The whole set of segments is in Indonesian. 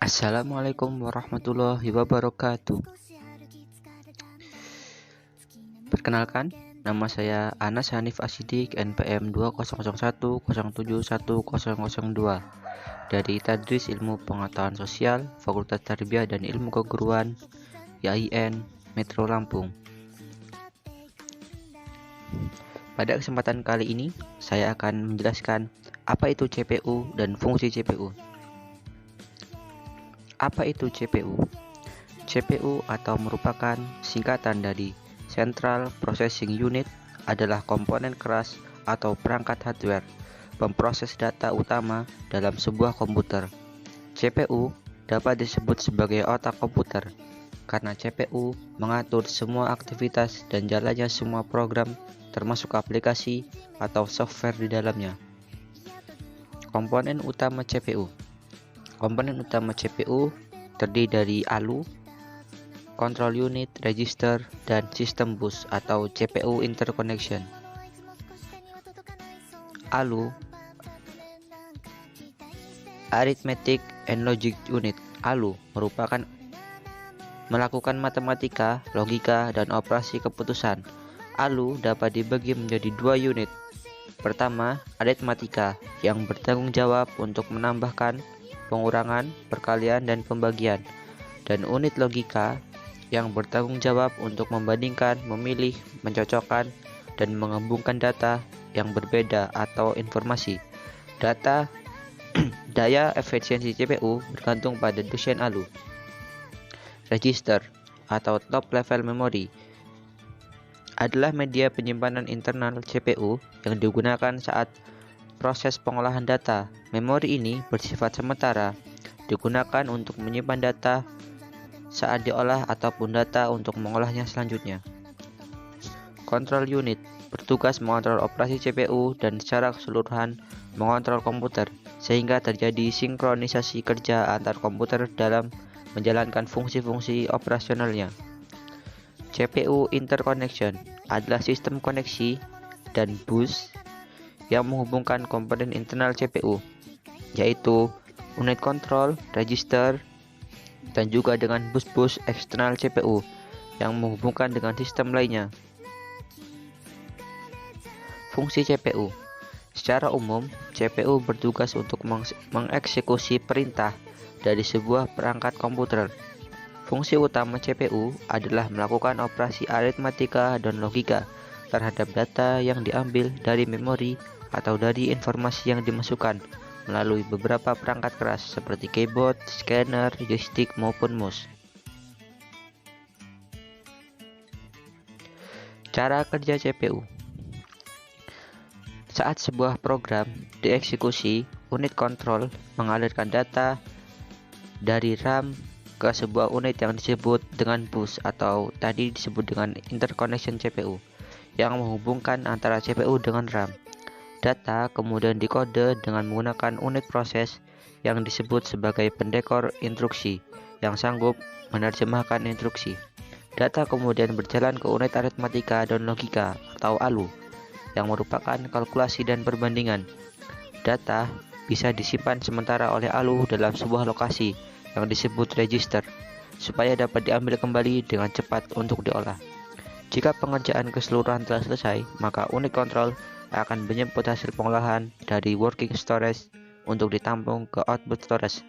Assalamualaikum warahmatullahi wabarakatuh. Perkenalkan, nama saya Anas Hanif Asidik, NPM 2001071002 dari Tadris Ilmu Pengetahuan Sosial, Fakultas Tarbiyah dan Ilmu Keguruan, YAIN, Metro Lampung. Pada kesempatan kali ini, saya akan menjelaskan apa itu CPU dan fungsi CPU. Apa itu CPU? CPU atau merupakan singkatan dari Central Processing Unit adalah komponen keras atau perangkat hardware pemproses data utama dalam sebuah komputer. CPU dapat disebut sebagai otak komputer karena CPU mengatur semua aktivitas dan jalannya semua program termasuk aplikasi atau software di dalamnya. Komponen utama CPU. Komponen utama CPU terdiri dari ALU, Control Unit, Register, dan System Bus atau CPU Interconnection. ALU, Arithmetic and Logic Unit. ALU melakukan matematika, logika, dan operasi keputusan. ALU dapat dibagi menjadi dua unit. Pertama, aritmatika yang bertanggung jawab untuk menambahkan, pengurangan, perkalian, dan pembagian, dan unit logika yang bertanggung jawab untuk membandingkan, memilih, mencocokkan, dan menggabungkan data yang berbeda atau informasi. Daya efisiensi CPU bergantung pada desain ALU. Register atau top level memory adalah media penyimpanan internal CPU yang digunakan saat proses pengolahan data. Memori ini bersifat sementara, digunakan untuk menyimpan data saat diolah ataupun data untuk mengolahnya selanjutnya. Control Unit bertugas mengontrol operasi CPU dan secara keseluruhan mengontrol komputer sehingga terjadi sinkronisasi kerja antar komputer dalam menjalankan fungsi-fungsi operasionalnya. CPU Interconnection adalah sistem koneksi dan bus yang menghubungkan komponen internal CPU, yaitu unit kontrol, register, dan juga dengan bus-bus eksternal CPU yang menghubungkan dengan sistem lainnya. Fungsi CPU. Secara umum, CPU bertugas untuk mengeksekusi perintah dari sebuah perangkat komputer. Fungsi utama CPU adalah melakukan operasi aritmatika dan logika terhadap data yang diambil dari memori atau dari informasi yang dimasukkan melalui beberapa perangkat keras seperti keyboard, scanner, joystick, maupun mouse. Cara kerja CPU. Saat sebuah program dieksekusi, unit kontrol mengalirkan data dari RAM ke sebuah unit yang disebut dengan bus atau tadi disebut dengan interconnection CPU yang menghubungkan antara CPU dengan RAM. Data kemudian dikode dengan menggunakan unit proses yang disebut sebagai pendekor instruksi yang sanggup menerjemahkan instruksi. Data kemudian berjalan ke unit aritmatika dan logika atau ALU yang merupakan kalkulasi dan perbandingan. Data bisa disimpan sementara oleh ALU dalam sebuah lokasi yang disebut register supaya dapat diambil kembali dengan cepat untuk diolah. Jika pengerjaan keseluruhan telah selesai, maka unit kontrol akan menjemput hasil pengolahan dari working storage untuk ditampung ke output storage.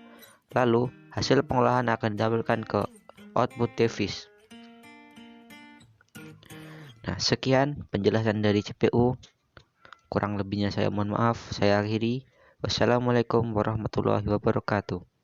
Lalu, hasil pengolahan akan ditampilkan ke output device. Nah, sekian penjelasan dari CPU. Kurang lebihnya saya mohon maaf. Saya akhiri. Wassalamualaikum warahmatullahi wabarakatuh.